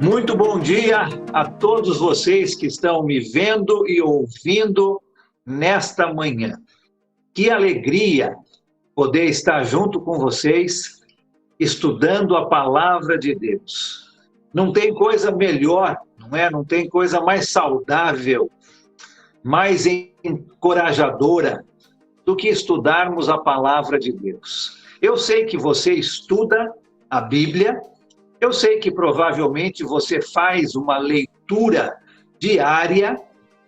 Muito bom dia a todos vocês que estão me vendo e ouvindo nesta manhã. Que alegria poder estar junto com vocês, estudando a palavra de Deus. Não tem coisa melhor, não é? Não tem coisa mais saudável, mais encorajadora do que estudarmos a palavra de Deus. Eu sei que você estuda a Bíblia. Eu sei que provavelmente você faz uma leitura diária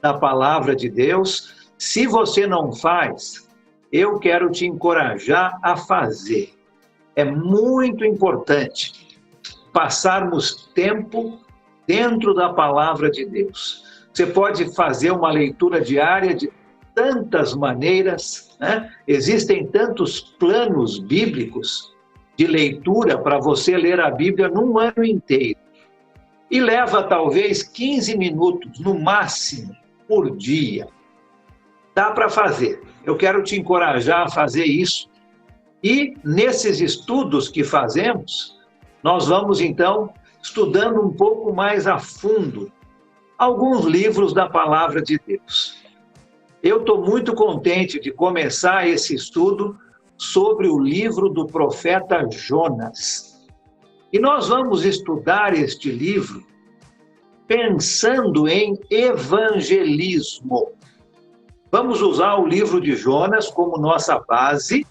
da palavra de Deus. Se você não faz, eu quero te encorajar a fazer. É muito importante passarmos tempo dentro da palavra de Deus. Você pode fazer uma leitura diária de tantas maneiras, né? Existem tantos planos bíblicos de leitura para você ler a Bíblia num ano inteiro. E leva talvez 15 minutos, no máximo, por dia. Dá para fazer. Eu quero te encorajar a fazer isso. E nesses estudos que fazemos, nós vamos então estudando um pouco mais a fundo alguns livros da palavra de Deus. Eu estou muito contente de começar esse estudo sobre o livro do profeta Jonas. E nós vamos estudar este livro pensando em evangelismo. Vamos usar o livro de Jonas como nossa base,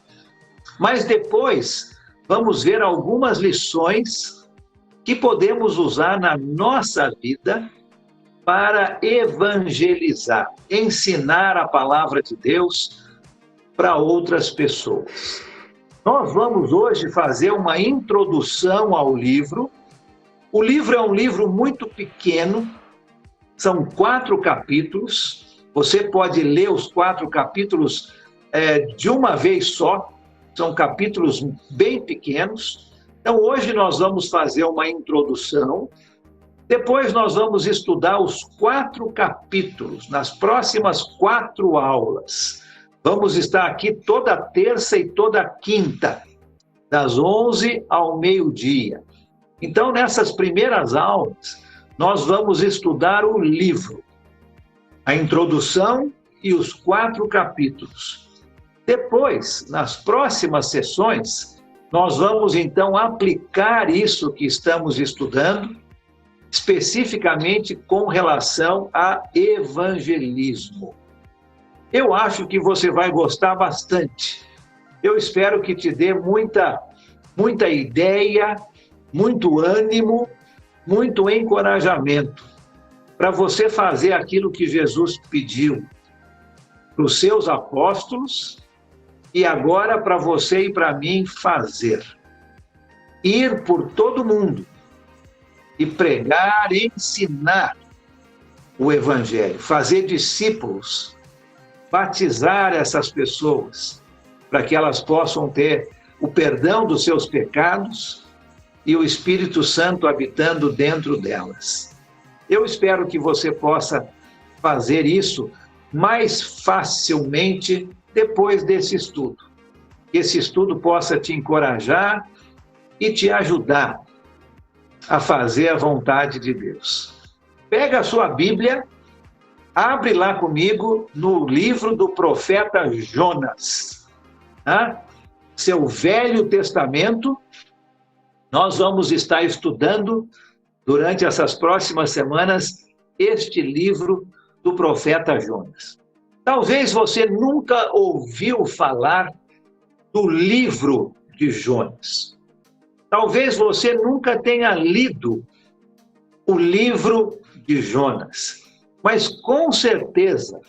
mas depois vamos ver algumas lições que podemos usar na nossa vida para evangelizar, ensinar a palavra de Deus para outras pessoas. Nós vamos hoje fazer uma introdução ao livro. O livro é um livro muito pequeno, são 4 capítulos. Você pode ler os 4 capítulos de uma vez só, são capítulos bem pequenos. Então, hoje nós vamos fazer uma introdução, depois nós vamos estudar os 4 capítulos, nas próximas 4 aulas. Vamos estar aqui toda terça e toda quinta, das 11 ao meio-dia. Então, nessas primeiras aulas, nós vamos estudar o livro, a introdução e os 4 capítulos. Depois, nas próximas sessões, nós vamos então aplicar isso que estamos estudando, especificamente com relação a evangelismo. Eu acho que você vai gostar bastante. Eu espero que te dê muita ideia, muito ânimo, muito encorajamento para você fazer aquilo que Jesus pediu para os seus apóstolos e agora para você e para mim fazer. Ir por todo mundo e pregar, ensinar o Evangelho, fazer discípulos, batizar essas pessoas, para que elas possam ter o perdão dos seus pecados e o Espírito Santo habitando dentro delas. Eu espero que você possa fazer isso mais facilmente depois desse estudo. Que esse estudo possa te encorajar e te ajudar a fazer a vontade de Deus. Pega a sua Bíblia, abre lá comigo no livro do profeta Jonas, tá? Seu Velho Testamento. Nós vamos estar estudando durante essas próximas semanas este livro do profeta Jonas. Talvez você nunca ouviu falar do livro de Jonas. Talvez você nunca tenha lido o livro de Jonas. Mas, com certeza,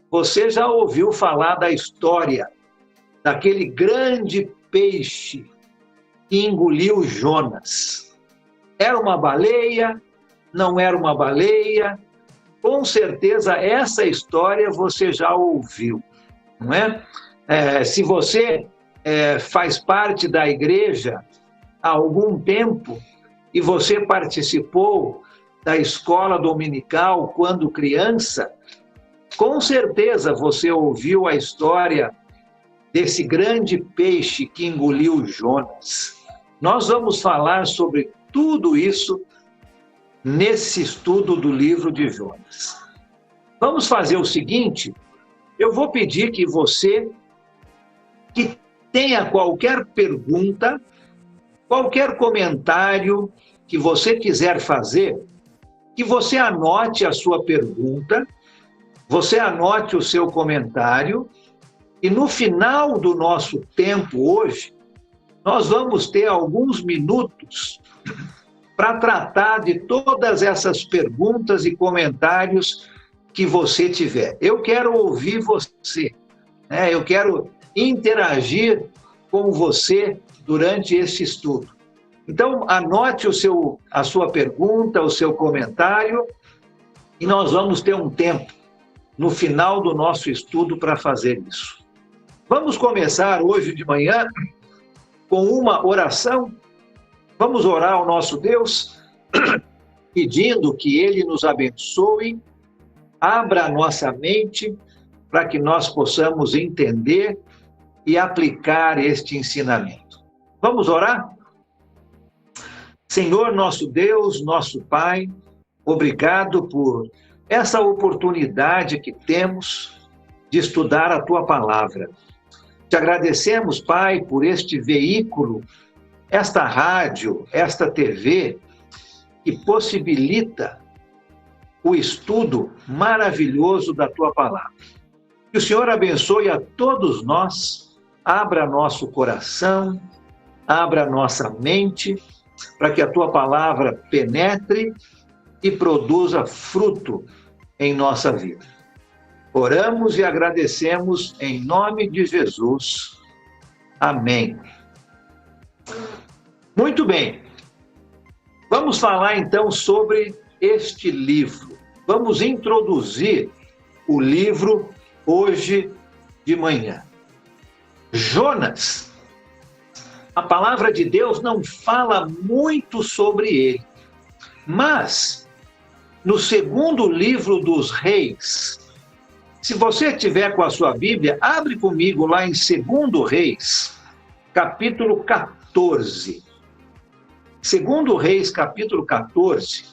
você já ouviu falar da história daquele grande peixe que engoliu Jonas. Era uma baleia? Não era uma baleia? Com certeza, essa história você já ouviu, não é? Se você faz parte da igreja há algum tempo e você participou da escola dominical quando criança, com certeza você ouviu a história desse grande peixe que engoliu Jonas. Nós vamos falar sobre tudo isso nesse estudo do livro de Jonas. Vamos fazer o seguinte, eu vou pedir que você, que tenha qualquer pergunta, qualquer comentário que você quiser fazer, que você anote a sua pergunta, você anote o seu comentário, e no final do nosso tempo hoje, nós vamos ter alguns minutos para tratar de todas essas perguntas e comentários que você tiver. Eu quero ouvir você, né? Eu quero interagir com você durante esse estudo. Então, anote a sua pergunta, o seu comentário, e nós vamos ter um tempo no final do nosso estudo para fazer isso. Vamos começar hoje de manhã com uma oração. Vamos orar ao nosso Deus, pedindo que Ele nos abençoe, abra a nossa mente para que nós possamos entender e aplicar este ensinamento. Vamos orar? Senhor, nosso Deus, nosso Pai, obrigado por essa oportunidade que temos de estudar a Tua Palavra. Te agradecemos, Pai, por este veículo, esta rádio, esta TV, que possibilita o estudo maravilhoso da Tua Palavra. Que o Senhor abençoe a todos nós, abra nosso coração, abra nossa mente, para que a Tua Palavra penetre e produza fruto em nossa vida. Oramos e agradecemos em nome de Jesus. Amém. Muito bem. Vamos falar então sobre este livro. Vamos introduzir o livro hoje de manhã. Jonas. A palavra de Deus não fala muito sobre ele, mas no segundo livro dos Reis, se você tiver com a sua Bíblia, abre comigo lá em 2 Reis, capítulo 14. 2 Reis, capítulo 14,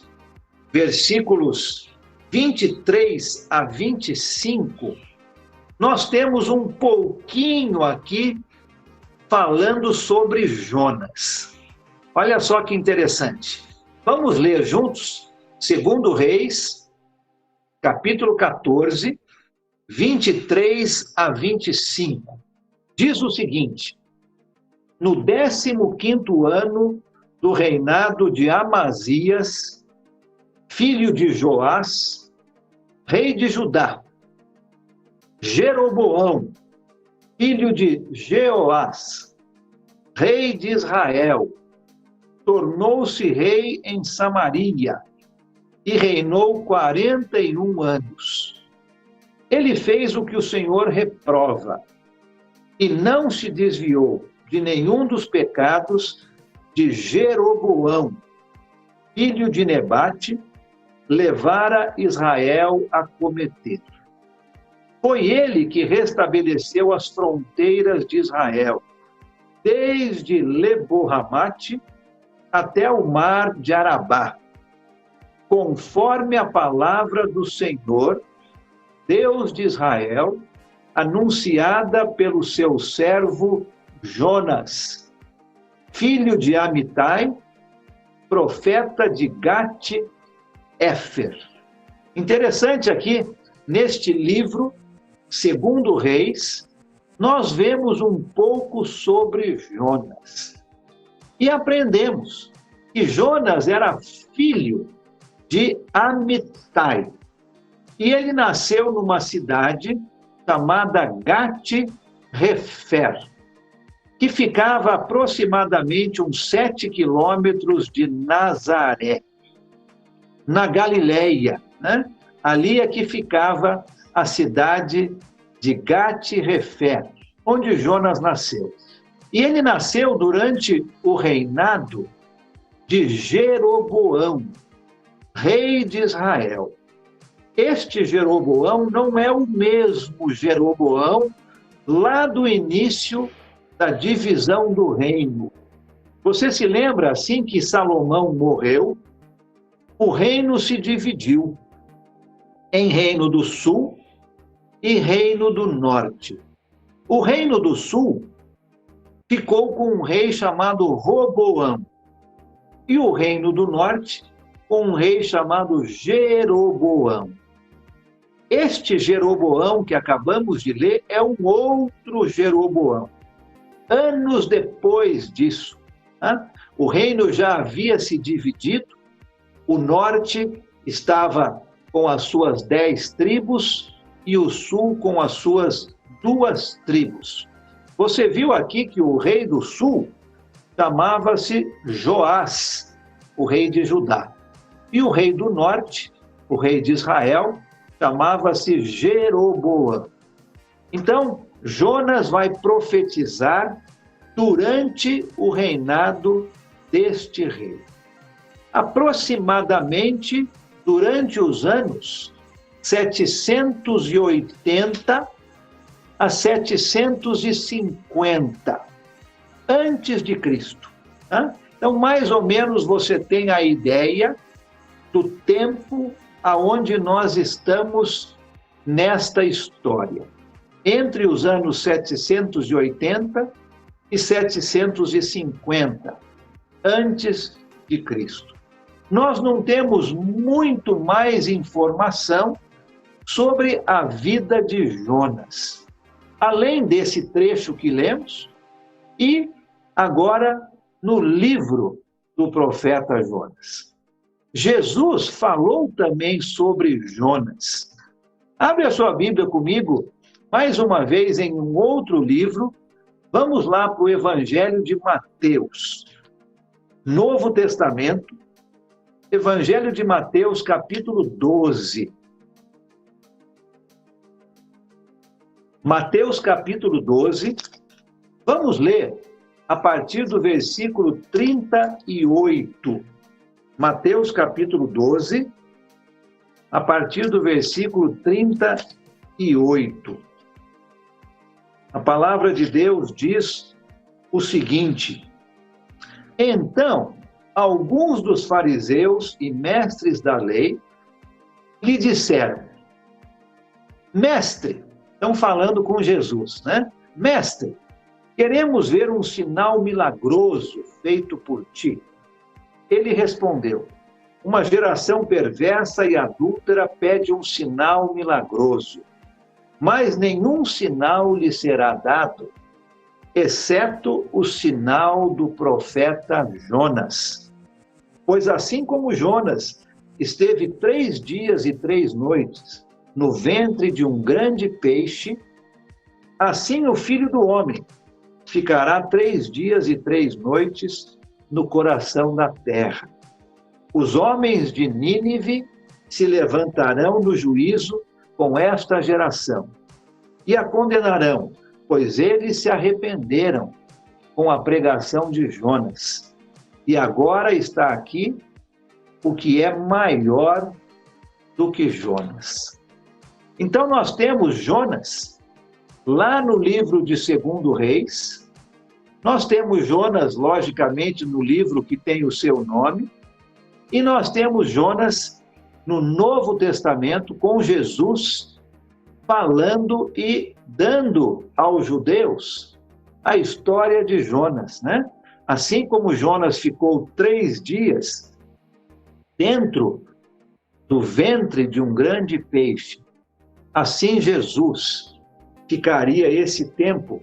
versículos 23 a 25, nós temos um pouquinho aqui falando sobre Jonas. Olha só que interessante. Vamos ler juntos 2 Reis, capítulo 14, 23 a 25. Diz o seguinte: no 15º ano do reinado de Amazias, filho de Joás, rei de Judá, Jeroboão, filho de Jeoás, rei de Israel, tornou-se rei em Samaria e reinou 41 anos. Ele fez o que o Senhor reprova e não se desviou de nenhum dos pecados de Jeroboão, filho de Nebate, levara Israel a cometer. Foi ele que restabeleceu as fronteiras de Israel, desde Lebo-Hamate até o mar de Arabá, conforme a palavra do Senhor, Deus de Israel, anunciada pelo seu servo Jonas, filho de Amitai, profeta de Gat-Éfer. Interessante aqui, neste livro, 2 Reis, nós vemos um pouco sobre Jonas. E aprendemos que Jonas era filho de Amitai. E ele nasceu numa cidade chamada Gat-Hefer, que ficava aproximadamente uns 7 quilômetros de Nazaré, na Galileia, né? Ali é que ficava a cidade de Gat-Hefer, onde Jonas nasceu. E ele nasceu durante o reinado de Jeroboão, rei de Israel. Este Jeroboão não é o mesmo Jeroboão lá do início da divisão do reino. Você se lembra, assim que Salomão morreu, o reino se dividiu em Reino do Sul e Reino do Norte. O Reino do Sul ficou com um rei chamado Roboão, e o Reino do Norte com um rei chamado Jeroboão. Este Jeroboão que acabamos de ler é um outro Jeroboão. Anos depois disso, o reino já havia se dividido, o norte estava com as suas 10 tribos e o sul com as suas 2 tribos. Você viu aqui que o rei do sul chamava-se Joás, o rei de Judá. E o rei do norte, o rei de Israel, chamava-se Jeroboão. Então, Jonas vai profetizar durante o reinado deste rei. Aproximadamente durante os anos 780 a 750 antes de Cristo. Então, mais ou menos você tem a ideia do tempo aonde nós estamos nesta história. Entre os anos 780 e 750 antes de Cristo. Nós não temos muito mais informação sobre a vida de Jonas, além desse trecho que lemos e agora no livro do profeta Jonas. Jesus falou também sobre Jonas. Abre a sua Bíblia comigo, mais uma vez, em um outro livro. Vamos lá para o Evangelho de Mateus, Novo Testamento, Evangelho de Mateus, capítulo 12. Mateus, capítulo 12, vamos ler a partir do versículo 38. Mateus, capítulo 12, a partir do versículo 38. A palavra de Deus diz o seguinte: Então, alguns dos fariseus e mestres da lei lhe disseram: Mestre, estão falando com Jesus, né? Mestre, queremos ver um sinal milagroso feito por ti. Ele respondeu: Uma geração perversa e adúltera pede um sinal milagroso, mas nenhum sinal lhe será dado, exceto o sinal do profeta Jonas. Pois assim como Jonas esteve 3 dias e 3 noites no ventre de um grande peixe, assim o Filho do Homem ficará 3 dias e 3 noites no coração da terra. Os homens de Nínive se levantarão no juízo com esta geração e a condenarão, pois eles se arrependeram com a pregação de Jonas. E agora está aqui o que é maior do que Jonas. Então nós temos Jonas lá no livro de 2 Reis. Nós temos Jonas, logicamente, no livro que tem o seu nome, e nós temos Jonas no Novo Testamento, com Jesus falando e dando aos judeus a história de Jonas, né? Assim como Jonas ficou 3 dias dentro do ventre de um grande peixe, assim Jesus ficaria esse tempo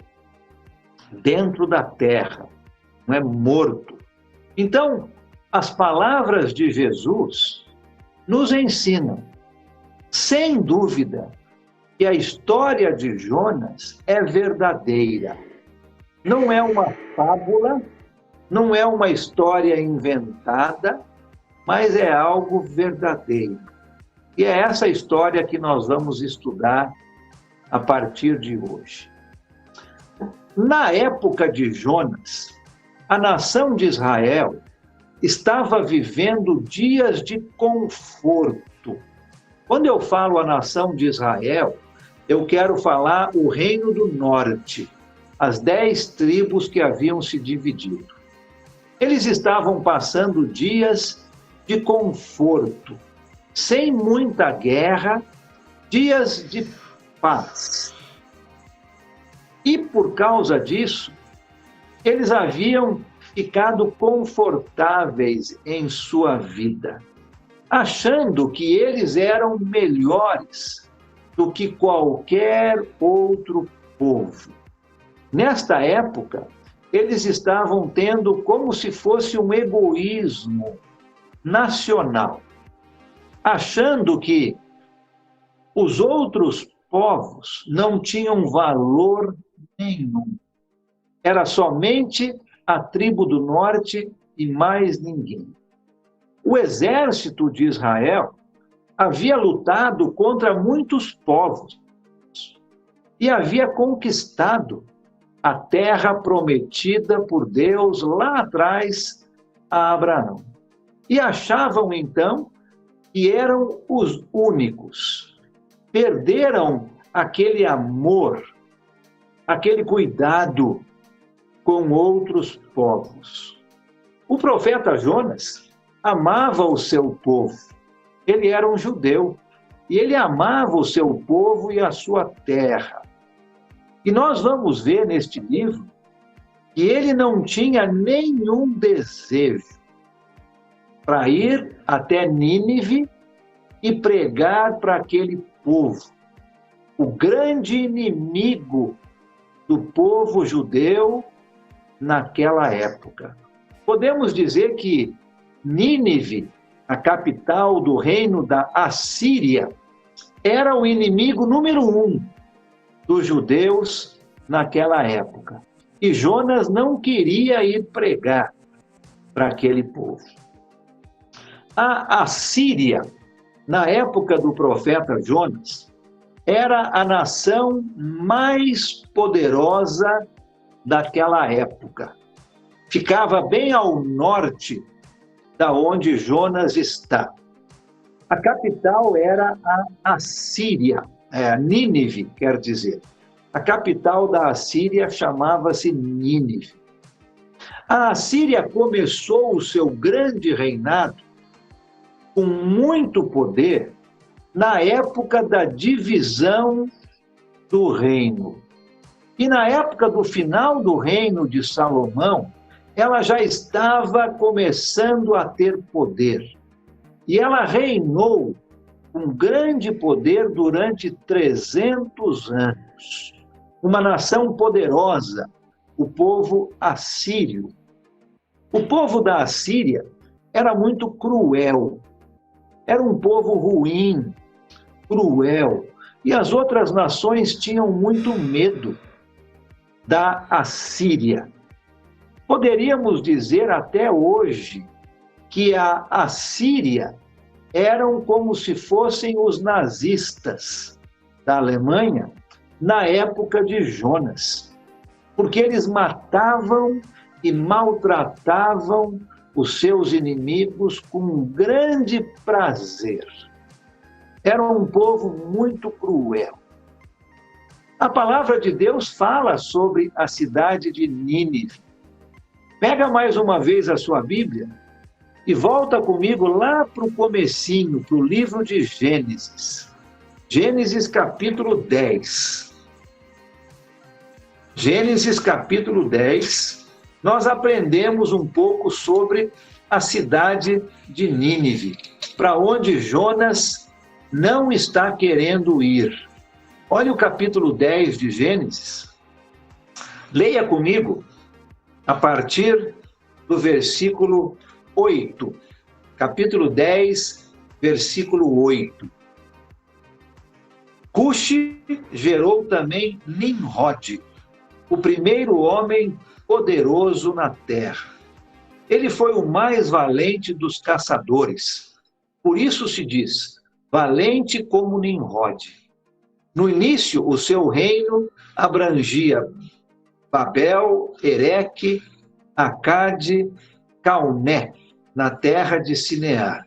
dentro da terra, não é, morto. Então, as palavras de Jesus nos ensinam, sem dúvida, que a história de Jonas é verdadeira. Não é uma fábula, não é uma história inventada, mas é algo verdadeiro. E é essa história que nós vamos estudar a partir de hoje. Na época de Jonas, a nação de Israel estava vivendo dias de conforto. Quando eu falo a nação de Israel, eu quero falar o reino do norte, as 10 tribos que haviam se dividido. Eles estavam passando dias de conforto, sem muita guerra, dias de paz. E por causa disso, eles haviam ficado confortáveis em sua vida, achando que eles eram melhores do que qualquer outro povo. Nesta época, eles estavam tendo como se fosse um egoísmo nacional, achando que os outros povos não tinham valor nenhum. Era somente a tribo do norte e mais ninguém. O exército de Israel havia lutado contra muitos povos e havia conquistado a terra prometida por Deus lá atrás a Abraão. E achavam então que eram os únicos. Perderam aquele amor, aquele cuidado com outros povos. O profeta Jonas amava o seu povo. Ele era um judeu e ele amava o seu povo e a sua terra. E nós vamos ver neste livro que ele não tinha nenhum desejo para ir até Nínive e pregar para aquele povo, o grande inimigo do povo judeu naquela época. Podemos dizer que Nínive, a capital do reino da Assíria, era o inimigo número 1 dos judeus naquela época. E Jonas não queria ir pregar para aquele povo. A Assíria, na época do profeta Jonas, era a nação mais poderosa daquela época. Ficava bem ao norte da onde Jonas está. A capital era a Assíria, Nínive, quer dizer. A capital da Assíria chamava-se Nínive. A Assíria começou o seu grande reinado com muito poder na época da divisão do reino. E na época do final do reino de Salomão, ela já estava começando a ter poder. E ela reinou com grande poder durante 300 anos. Uma nação poderosa, o povo assírio. O povo da Assíria era muito cruel. Era um povo ruim, cruel. E as outras nações tinham muito medo da Assíria. Poderíamos dizer até hoje que a Assíria eram como se fossem os nazistas da Alemanha na época de Jonas, porque eles matavam e maltratavam os seus inimigos com grande prazer. Era um povo muito cruel. A palavra de Deus fala sobre a cidade de Nínive. Pega mais uma vez a sua Bíblia e volta comigo lá para o comecinho, para o livro de Gênesis. Gênesis capítulo 10. Gênesis capítulo 10. Nós aprendemos um pouco sobre a cidade de Nínive, para onde Jonas não está querendo ir. Olha o capítulo 10 de Gênesis. Leia comigo a partir do versículo 8. Capítulo 10, versículo 8. Cuxi gerou também Nimrod, o primeiro homem poderoso na terra. Ele foi o mais valente dos caçadores. Por isso se diz, valente como Nimrod. No início, o seu reino abrangia Babel, Ereque, Acade, Calné, na terra de Sinear.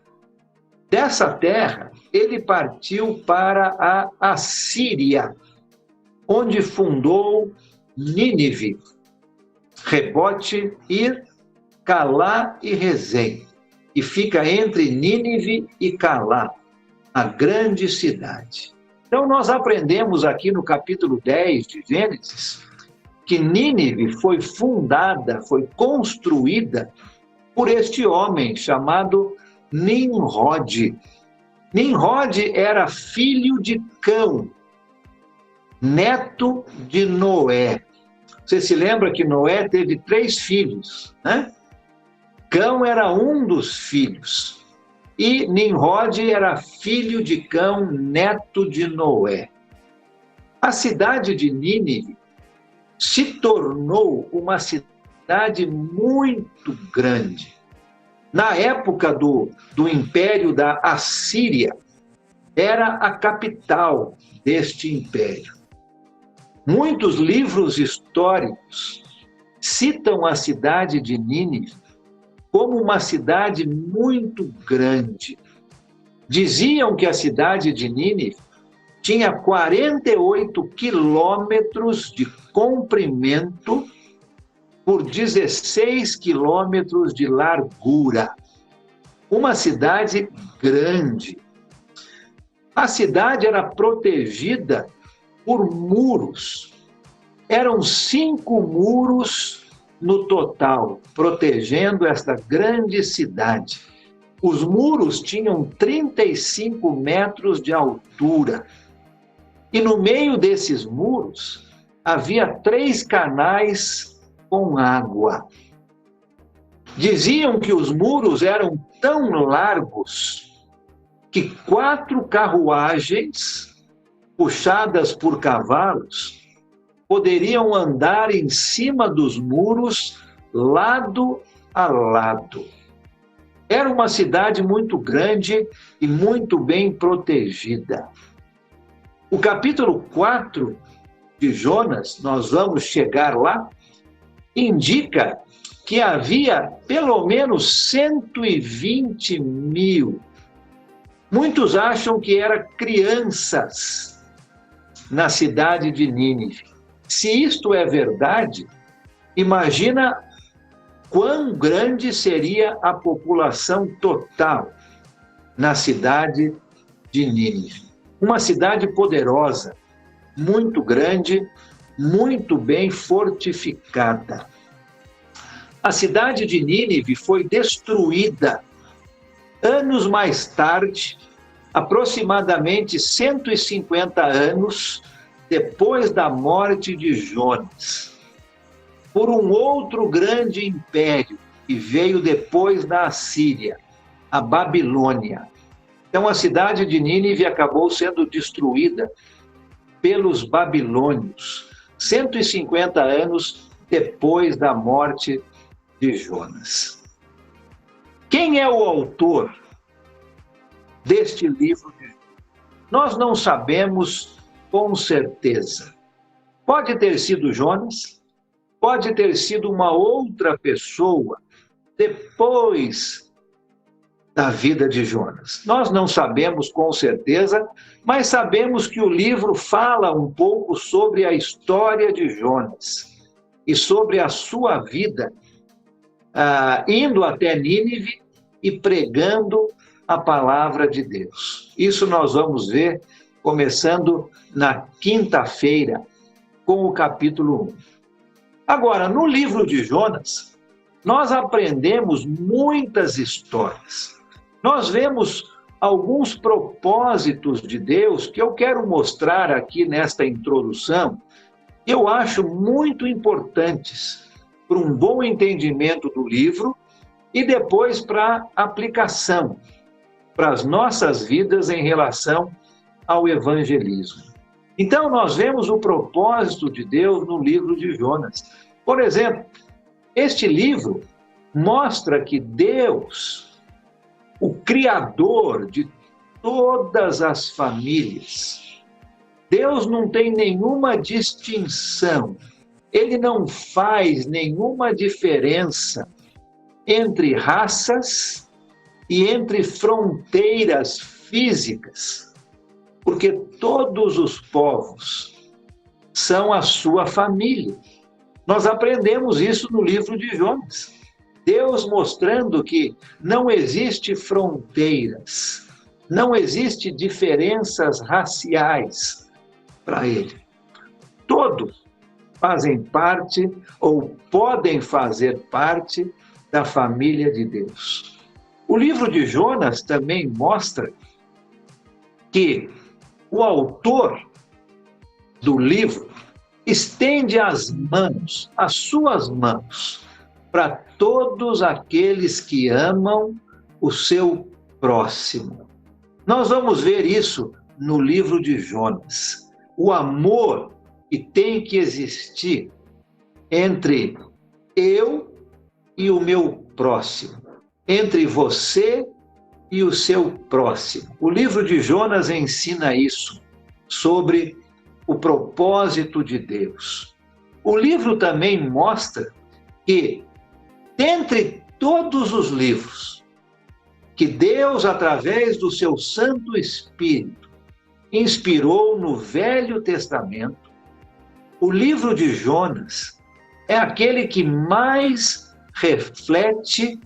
Dessa terra, ele partiu para a Assíria, onde fundou Nínive, Rebote, Ir, Calá e Rezém. e fica entre Nínive e Calá, a grande cidade. Então, nós aprendemos aqui no capítulo 10 de Gênesis que Nínive foi fundada, foi construída por este homem chamado Nimrod. Nimrod era filho de Cão, neto de Noé. Você se lembra que Noé teve 3 filhos, né? Cão era um dos filhos. E Nimrod era filho de Cão, neto de Noé. A cidade de Nínive se tornou uma cidade muito grande. Na época do Império da Assíria, era a capital deste império. Muitos livros históricos citam a cidade de Nínive como uma cidade muito grande. Diziam que a cidade de Nínive tinha 48 quilômetros de comprimento por 16 quilômetros de largura. Uma cidade grande. A cidade era protegida por muros. Eram 5 muros no total, protegendo esta grande cidade. Os muros tinham 35 metros de altura. E no meio desses muros havia 3 canais com água. Diziam que os muros eram tão largos que 4 carruagens puxadas por cavalos poderiam andar em cima dos muros, lado a lado. Era uma cidade muito grande e muito bem protegida. O capítulo 4 de Jonas, nós vamos chegar lá, indica que havia pelo menos 120 mil. Muitos acham que eram crianças na cidade de Nínive. Se isto é verdade, imagina quão grande seria a população total na cidade de Nínive. Uma cidade poderosa, muito grande, muito bem fortificada. A cidade de Nínive foi destruída anos mais tarde, aproximadamente 150 anos depois da morte de Jonas, por um outro grande império que veio depois da Assíria, a Babilônia. Então a cidade de Nínive acabou sendo destruída pelos babilônios, 150 anos depois da morte de Jonas. Quem é o autor deste livro de Jonas? Nós não sabemos com certeza. Pode ter sido Jonas, pode ter sido uma outra pessoa depois da vida de Jonas. Nós não sabemos com certeza, mas sabemos que o livro fala um pouco sobre a história de Jonas e sobre a sua vida, indo até Nínive e pregando a palavra de Deus. Isso nós vamos ver começando na quinta-feira, com o capítulo 1. Agora, no livro de Jonas, nós aprendemos muitas histórias. Nós vemos alguns propósitos de Deus que eu quero mostrar aqui nesta introdução, que eu acho muito importantes para um bom entendimento do livro e depois para aplicação para as nossas vidas em relação ao evangelismo. Então, nós vemos o propósito de Deus no livro de Jonas. Por exemplo, este livro mostra que Deus, o Criador de todas as famílias, Deus não tem nenhuma distinção, Ele não faz nenhuma diferença entre raças e entre fronteiras físicas, porque todos os povos são a sua família. Nós aprendemos isso no livro de Jonas. Deus mostrando que não existe fronteiras, não existe diferenças raciais para Ele. Todos fazem parte ou podem fazer parte da família de Deus. O livro de Jonas também mostra que o autor do livro estende as mãos, as suas mãos, para todos aqueles que amam o seu próximo. Nós vamos ver isso no livro de Jonas. O amor que tem que existir entre eu e o meu próximo, entre você e o seu próximo. O livro de Jonas ensina isso, sobre o propósito de Deus. O livro também mostra que, dentre todos os livros que Deus, através do seu Santo Espírito, inspirou no Velho Testamento, o livro de Jonas é aquele que mais reflete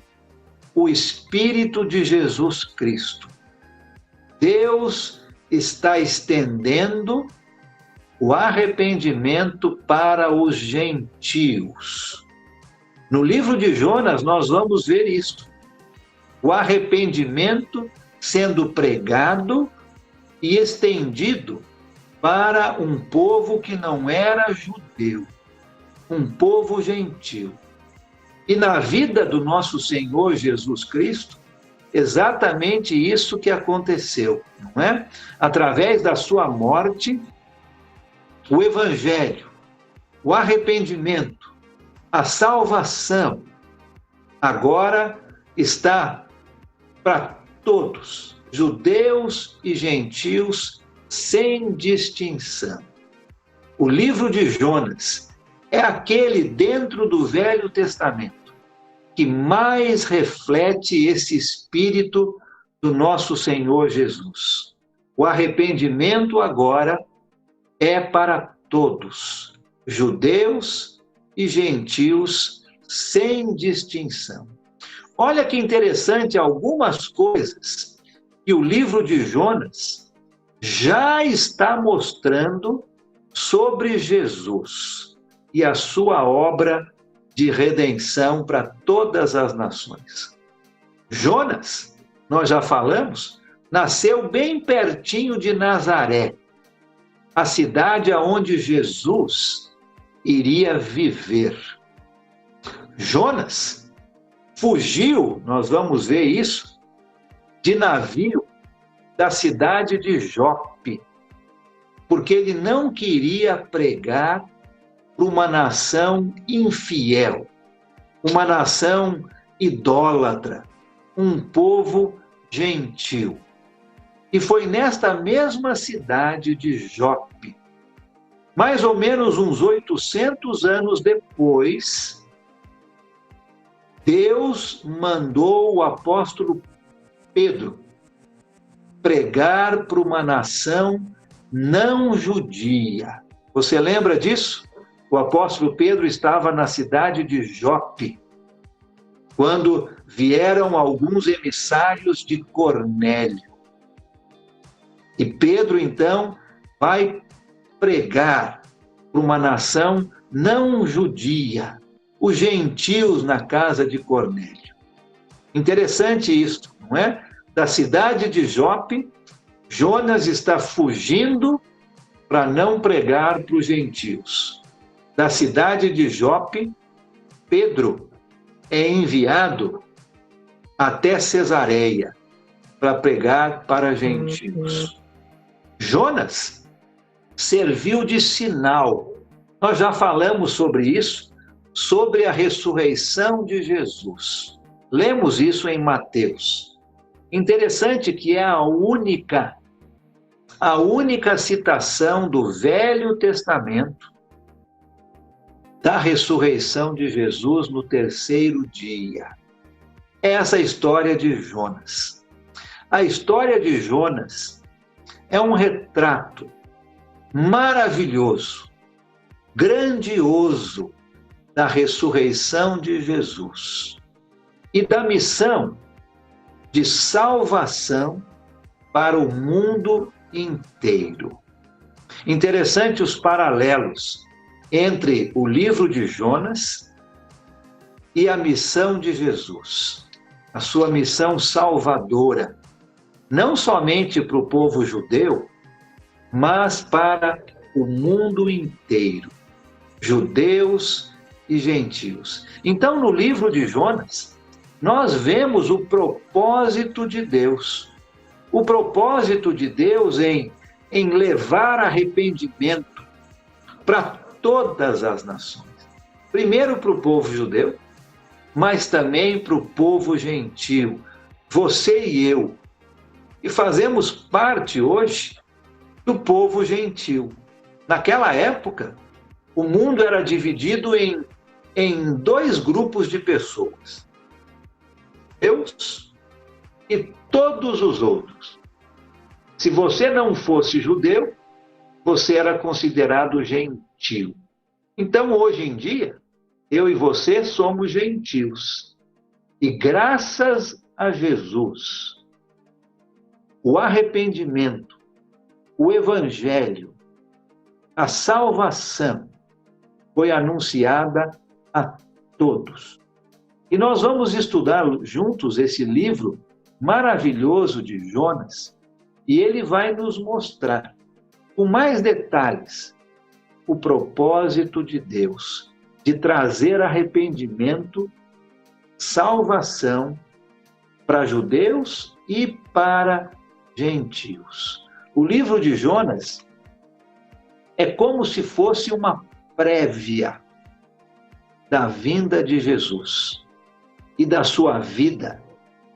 o Espírito de Jesus Cristo. Deus está estendendo o arrependimento para os gentios. No livro de Jonas, nós vamos ver isso. O arrependimento sendo pregado e estendido para um povo que não era judeu, um povo gentil. E na vida do nosso Senhor Jesus Cristo, exatamente isso que aconteceu, não é? Através da sua morte, o Evangelho, o arrependimento, a salvação, agora está para todos, judeus e gentios, sem distinção. O livro de Jonas é aquele dentro do Velho Testamento que mais reflete esse espírito do nosso Senhor Jesus. O arrependimento agora é para todos, judeus e gentios, sem distinção. Olha que interessante algumas coisas que o livro de Jonas já está mostrando sobre Jesus e a sua obra de redenção para todas as nações. Jonas, nós já falamos, nasceu bem pertinho de Nazaré, a cidade aonde Jesus iria viver. Jonas fugiu, nós vamos ver isso, de navio da cidade de Jope, porque ele não queria pregar para uma nação infiel, uma nação idólatra, um povo gentil. E foi nesta mesma cidade de Jope, mais ou menos uns 800 anos depois, Deus mandou o apóstolo Pedro pregar para uma nação não judia. Você lembra disso? O apóstolo Pedro estava na cidade de Jope, quando vieram alguns emissários de Cornélio. E Pedro, então, vai pregar para uma nação não judia, os gentios na casa de Cornélio. Interessante isso, não é? Da cidade de Jope, Jonas está fugindo para não pregar para os gentios. Da cidade de Jope, Pedro é enviado até Cesareia para pregar para gentios. Jonas serviu de sinal. Nós já falamos sobre isso, sobre a ressurreição de Jesus. Lemos isso em Mateus. Interessante que é a única citação do Velho Testamento da ressurreição de Jesus no terceiro dia. Essa é a história de Jonas. A história de Jonas é um retrato maravilhoso, grandioso da ressurreição de Jesus. e da missão de salvação para o mundo inteiro. Interessante os paralelos entre o livro de Jonas e a missão de Jesus, a sua missão salvadora, não somente para o povo judeu, mas para o mundo inteiro, judeus e gentios. Então, no livro de Jonas, nós vemos o propósito de Deus. O propósito de Deus em levar arrependimento para todas as nações. Primeiro para o povo judeu, mas também para o povo gentio, você e eu. E fazemos parte hoje do povo gentio. Naquela época, o mundo era dividido em dois grupos de pessoas: Deus e todos os outros. Se você não fosse judeu, você era considerado gentio. Então, hoje em dia, eu e você somos gentios. E graças a Jesus, o arrependimento, o evangelho, a salvação foi anunciada a todos. E nós vamos estudar juntos esse livro maravilhoso de Jonas, e ele vai nos mostrar, com mais detalhes, o propósito de Deus de trazer arrependimento, salvação para judeus e para gentios. O livro de Jonas é como se fosse uma prévia da vinda de Jesus e da sua vida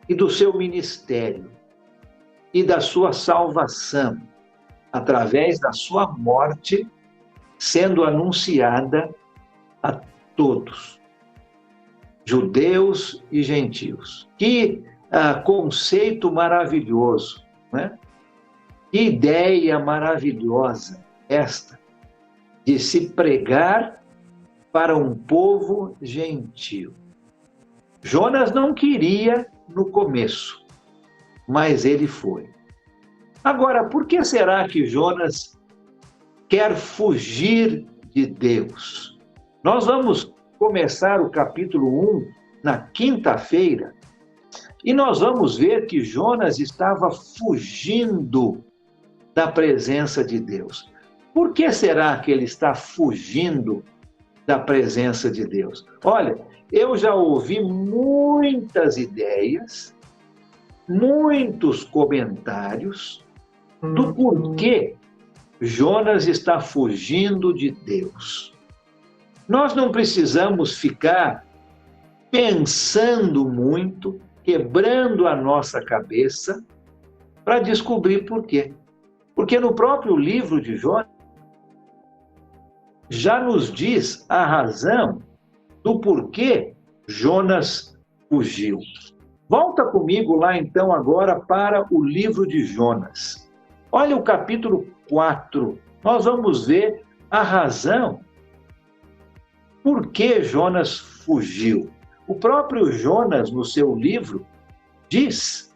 e do seu ministério e da sua salvação através da sua morte sendo anunciada a todos, judeus e gentios. Que conceito maravilhoso, né? Que ideia maravilhosa esta de se pregar para um povo gentio. Jonas não queria no começo, mas ele foi. Agora, por que será que Jonas quer fugir de Deus? Nós vamos começar o capítulo 1 na quinta-feira e nós vamos ver que Jonas estava fugindo da presença de Deus. Por que será que ele está fugindo da presença de Deus? Olha, eu já ouvi muitas ideias, muitos comentários do porquê Jonas está fugindo de Deus. Nós não precisamos ficar pensando muito, quebrando a nossa cabeça para descobrir por quê. Porque no próprio livro de Jonas já nos diz a razão do porquê Jonas fugiu. Volta comigo lá então agora para o livro de Jonas. Olha o capítulo 4. Nós vamos ver a razão por que Jonas fugiu. O próprio Jonas, no seu livro, diz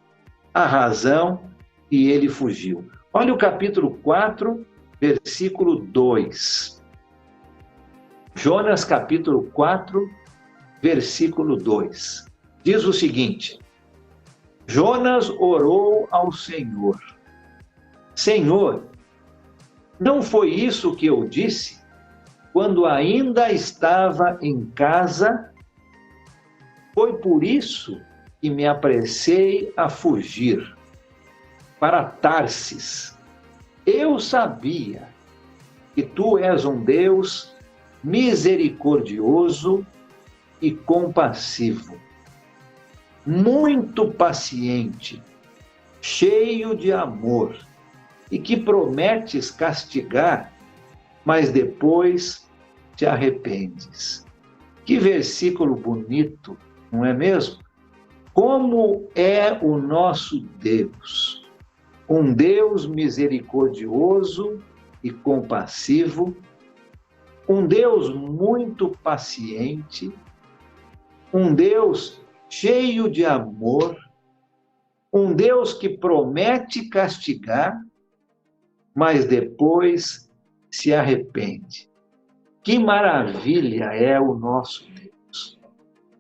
a razão que ele fugiu. Olha o capítulo 4, versículo 2. Jonas, capítulo 4, versículo 2. Diz o seguinte: Jonas orou ao Senhor. Senhor, não foi isso que eu disse quando ainda estava em casa? Foi por isso que me apressei a fugir para Tarsis. Eu sabia que tu és um Deus misericordioso e compassivo, muito paciente, cheio de amor, e que prometes castigar, mas depois te arrependes. Que versículo bonito, não é mesmo? Como é o nosso Deus? Um Deus misericordioso e compassivo, um Deus muito paciente, um Deus cheio de amor, um Deus que promete castigar, mas depois se arrepende. Que maravilha é o nosso Deus!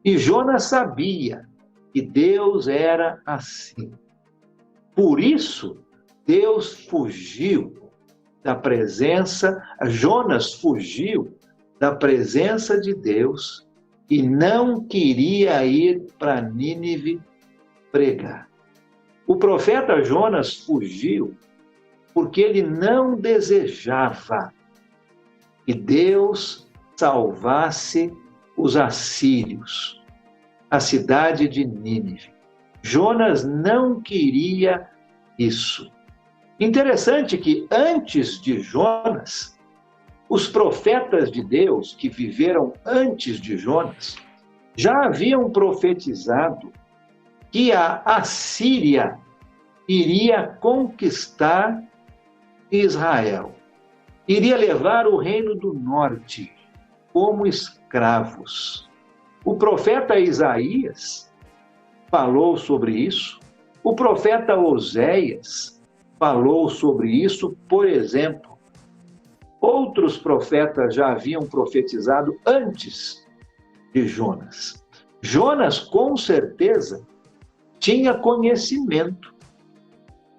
E Jonas sabia que Deus era assim. Por isso, Deus fugiu da presença, Jonas fugiu da presença de Deus e não queria ir para Nínive pregar. O profeta Jonas fugiu porque ele não desejava que Deus salvasse os assírios, a cidade de Nínive. Jonas não queria isso. Interessante que antes de Jonas, os profetas de Deus que viveram antes de Jonas já haviam profetizado que a Assíria iria conquistar Israel, iria levar o reino do norte como escravos. O profeta Isaías falou sobre isso, o profeta Oséias falou sobre isso, por exemplo. Outros profetas já haviam profetizado antes de Jonas. Jonas, com certeza, tinha conhecimento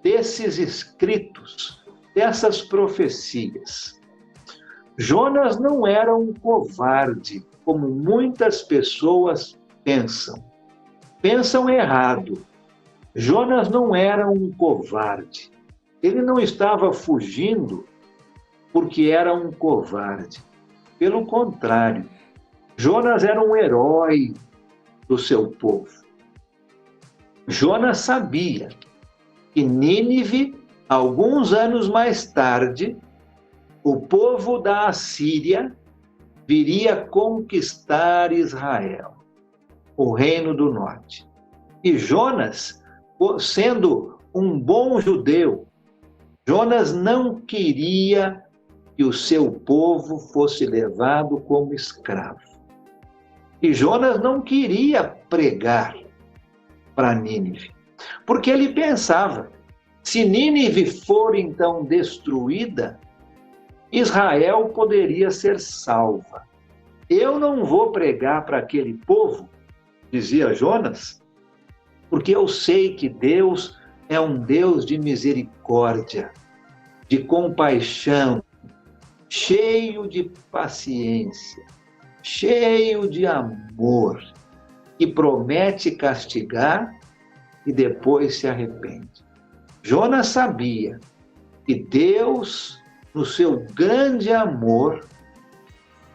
desses escritos, dessas profecias. Jonas não era um covarde, como muitas pessoas pensam. Pensam errado. Jonas não era um covarde. Ele não estava fugindo porque era um covarde. Pelo contrário, Jonas era um herói do seu povo. Jonas sabia que Nínive, alguns anos mais tarde, o povo da Assíria viria conquistar Israel, o reino do norte. E Jonas, sendo um bom judeu, Jonas não queria que o seu povo fosse levado como escravo. E Jonas não queria pregar para Nínive, porque ele pensava, se Nínive for então destruída, Israel poderia ser salva. Eu não vou pregar para aquele povo, dizia Jonas, porque eu sei que Deus é um Deus de misericórdia, de compaixão, cheio de paciência, cheio de amor, que promete castigar e depois se arrepende. Jonas sabia que Deus, no seu grande amor,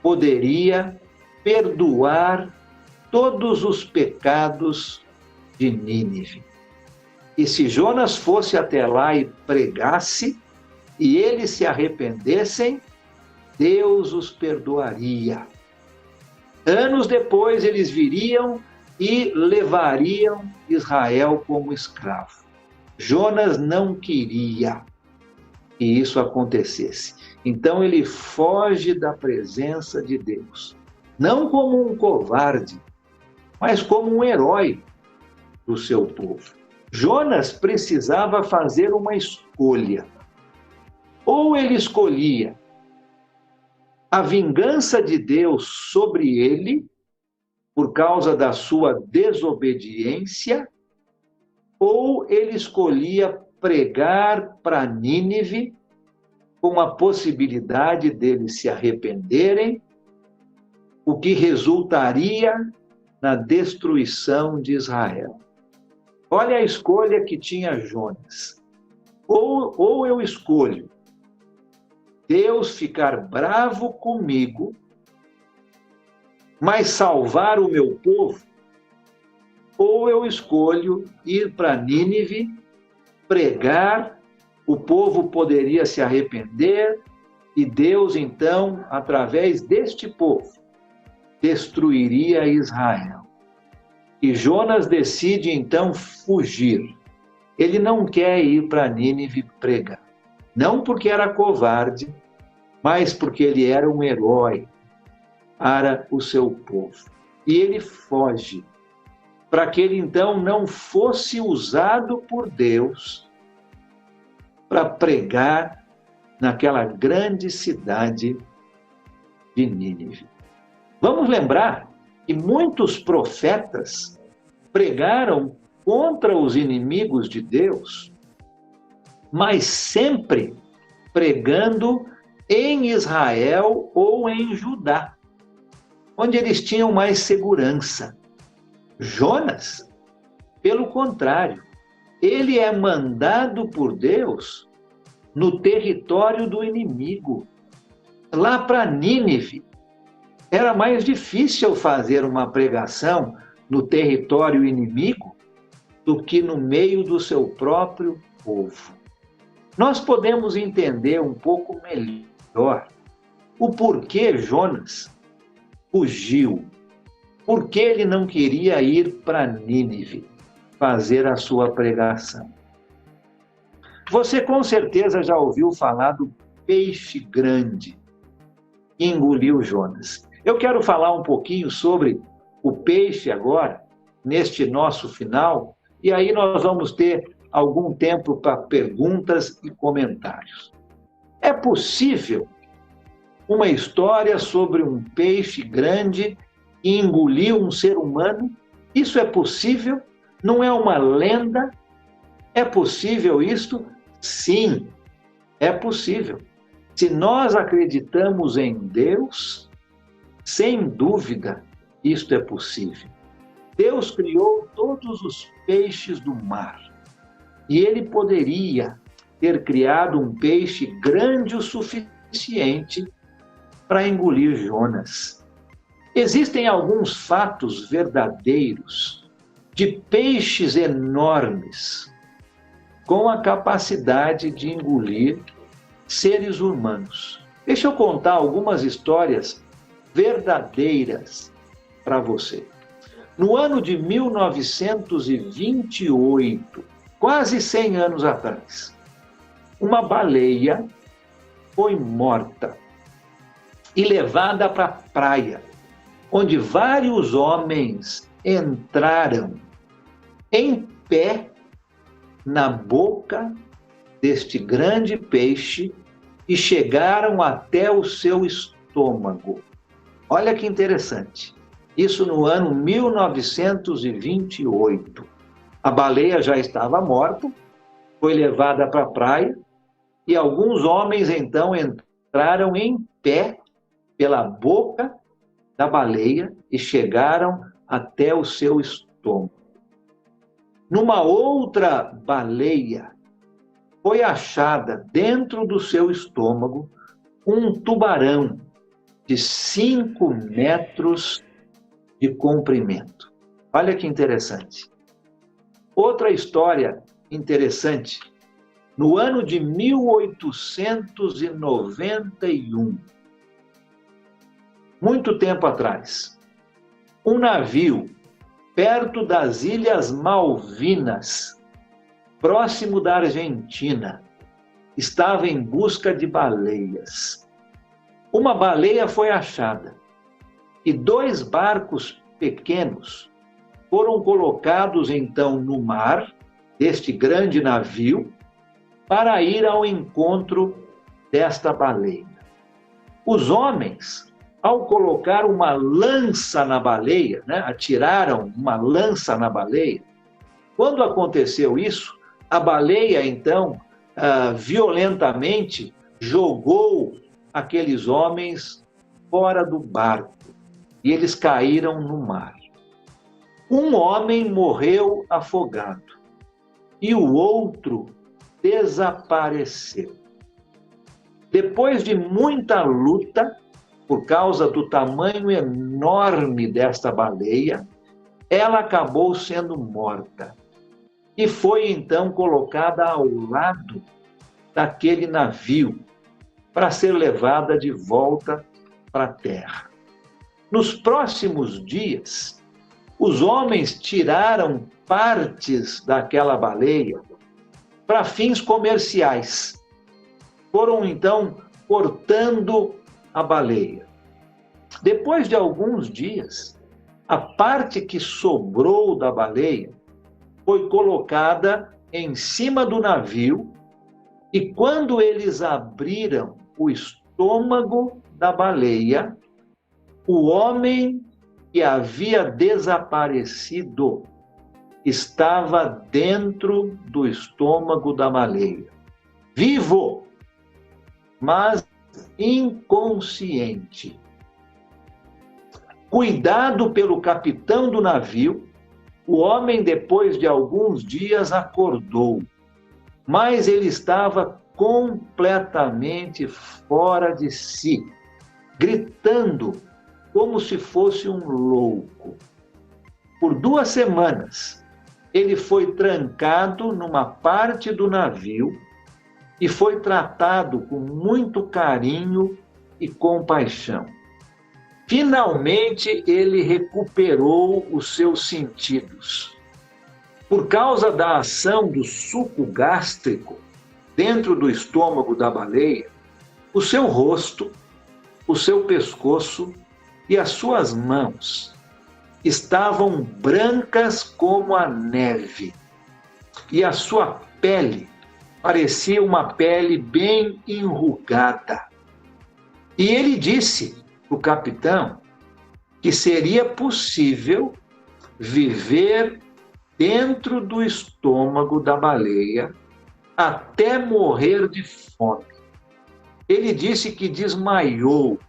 poderia perdoar todos os pecados de Nínive. E se Jonas fosse até lá e pregasse, e eles se arrependessem, Deus os perdoaria. Anos depois, eles viriam e levariam Israel como escravo. Jonas não queria que isso acontecesse. Então ele foge da presença de Deus, não como um covarde, mas como um herói do seu povo. Jonas precisava fazer uma escolha. Ou ele escolhia a vingança de Deus sobre ele, por causa da sua desobediência, ou ele escolhia pregar para Nínive com a possibilidade deles se arrependerem, o que resultaria na destruição de Israel. Olha a escolha que tinha Jonas. Ou eu escolho Deus ficar bravo comigo, mas salvar o meu povo, ou eu escolho ir para Nínive, pregar, o povo poderia se arrepender, e Deus, então, através deste povo, destruiria Israel. E Jonas decide, então, fugir. Ele não quer ir para Nínive pregar. Não porque era covarde, mas porque ele era um herói para o seu povo. E ele foge para que ele então não fosse usado por Deus para pregar naquela grande cidade de Nínive. Vamos lembrar que muitos profetas pregaram contra os inimigos de Deus, mas sempre pregando em Israel ou em Judá, onde eles tinham mais segurança. Jonas, pelo contrário, ele é mandado por Deus no território do inimigo, lá para Nínive. Era mais difícil fazer uma pregação no território inimigo do que no meio do seu próprio povo. Nós podemos entender um pouco melhor o porquê Jonas fugiu, porque ele não queria ir para Nínive fazer a sua pregação. Você com certeza já ouviu falar do peixe grande que engoliu Jonas. Eu quero falar um pouquinho sobre o peixe agora, neste nosso final, e aí nós vamos ter algum tempo para perguntas e comentários. É possível uma história sobre um peixe grande que engoliu um ser humano? Isso é possível? Não é uma lenda? É possível isto? Sim, é possível. Se nós acreditamos em Deus, sem dúvida, isto é possível. Deus criou todos os peixes do mar e ele poderia ter criado um peixe grande o suficiente para engolir Jonas. Existem alguns fatos verdadeiros de peixes enormes com a capacidade de engolir seres humanos. Deixa eu contar algumas histórias verdadeiras para você. No ano de 1928, quase 100 anos atrás, uma baleia foi morta e levada para a praia, onde vários homens entraram em pé na boca deste grande peixe e chegaram até o seu estômago. Olha que interessante. Isso no ano 1928. A baleia já estava morta, foi levada para a praia e alguns homens então entraram em pé pela boca da baleia e chegaram até o seu estômago. Numa outra baleia, foi achada dentro do seu estômago um tubarão de 5 metros de comprimento. Olha que interessante. Outra história interessante. No ano de 1891, muito tempo atrás, um navio perto das Ilhas Malvinas, próximo da Argentina, estava em busca de baleias. Uma baleia foi achada e 2 barcos pequenos foram colocados então no mar deste grande navio para ir ao encontro desta baleia. Os homens, ao colocar uma lança na baleia, atiraram uma lança na baleia. Quando aconteceu isso, a baleia, então, violentamente jogou aqueles homens fora do barco e eles caíram no mar. Um homem morreu afogado e o outro desapareceu. Depois de muita luta, por causa do tamanho enorme desta baleia, ela acabou sendo morta e foi então colocada ao lado daquele navio para ser levada de volta para a terra. Nos próximos dias, os homens tiraram partes daquela baleia para fins comerciais. Foram então cortando a baleia. Depois de alguns dias, a parte que sobrou da baleia foi colocada em cima do navio, e quando eles abriram o estômago da baleia, o homem que havia desaparecido estava dentro do estômago da baleia, vivo, mas inconsciente. Cuidado pelo capitão do navio, o homem, depois de alguns dias, acordou, mas ele estava completamente fora de si, gritando como se fosse um louco. Por 2 semanas, ele foi trancado numa parte do navio e foi tratado com muito carinho e compaixão. Finalmente, ele recuperou os seus sentidos. Por causa da ação do suco gástrico dentro do estômago da baleia, o seu rosto, o seu pescoço e as suas mãos estavam brancas como a neve, e a sua pele parecia uma pele bem enrugada. E ele disse para o capitão que seria possível viver dentro do estômago da baleia até morrer de fome. Ele disse que desmaiou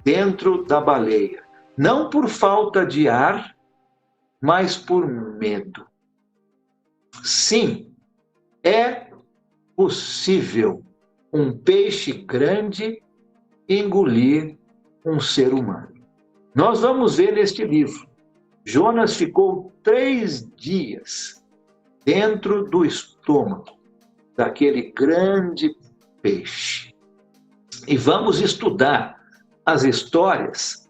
dentro da baleia, não por falta de ar, mas por medo. Sim, é possível um peixe grande engolir um ser humano. Nós vamos ver neste livro. Jonas ficou 3 dias dentro do estômago daquele grande peixe. E vamos estudar as histórias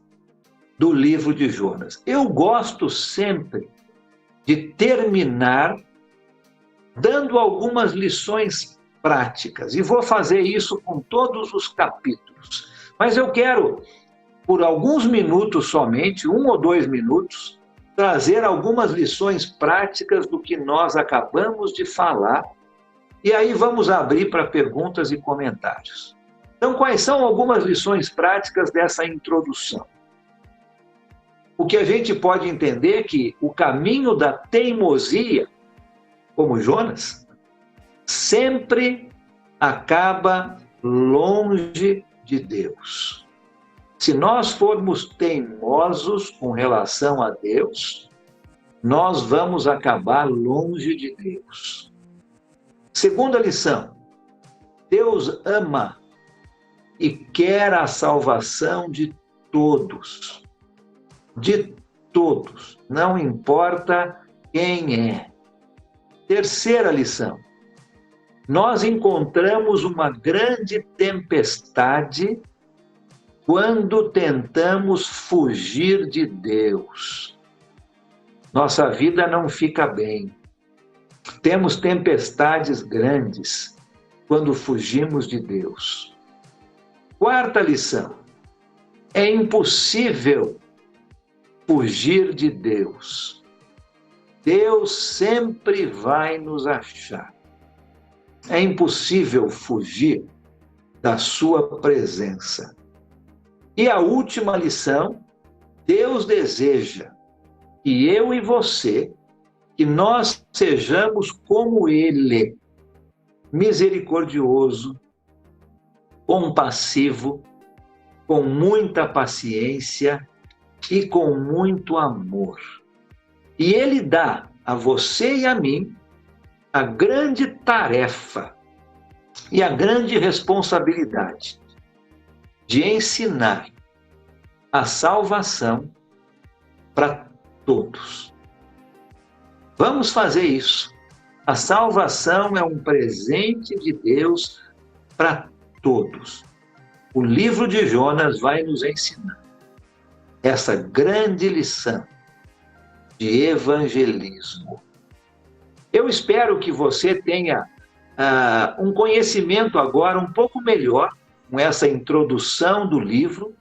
do livro de Jonas. Eu gosto sempre de terminar dando algumas lições práticas, e vou fazer isso com todos os capítulos. Mas eu quero, por alguns minutos somente, 1 ou 2 minutos, trazer algumas lições práticas do que nós acabamos de falar, e aí vamos abrir para perguntas e comentários. Então, quais são algumas lições práticas dessa introdução? O que a gente pode entender é que o caminho da teimosia, como Jonas, sempre acaba longe de Deus. Se nós formos teimosos com relação a Deus, nós vamos acabar longe de Deus. Segunda lição: Deus ama e quer a salvação de todos. De todos, não importa quem é. Terceira lição: nós encontramos uma grande tempestade quando tentamos fugir de Deus. Nossa vida não fica bem. Temos tempestades grandes quando fugimos de Deus. Quarta lição: é impossível fugir de Deus. Deus sempre vai nos achar. É impossível fugir da sua presença. E a última lição: Deus deseja que eu e você, que nós sejamos como Ele, misericordioso, compassivo, com muita paciência e com muito amor. E Ele dá a você e a mim a grande tarefa e a grande responsabilidade de ensinar a salvação para todos. Vamos fazer isso. A salvação é um presente de Deus para todos. O livro de Jonas vai nos ensinar essa grande lição de evangelismo. Eu espero que você tenha um conhecimento agora um pouco melhor com essa introdução do livro